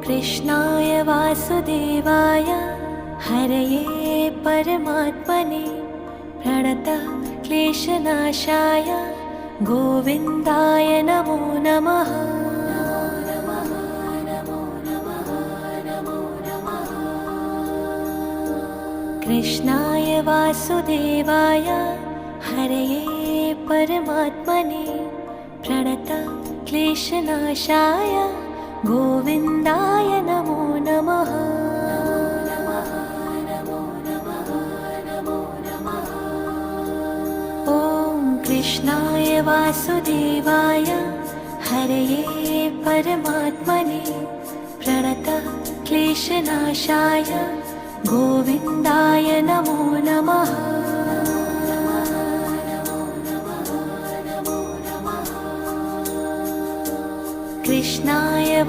कृष्णाय वासुदेवाय हरये परमात्मने प्रणतः क्लेशनाशाय गोविन्दाय नमो नमः। कृष्णाय वासुदेवाय हरये परमात्मने प्रणतः क्लेशनाशाय गोविन्दाय नमो नमः। ॐ कृष्णाय वासुदेवाय हरये परमात्मने प्रणतः क्लेशनाशाय गोविन्दाय नमो नमः। कृष्णाय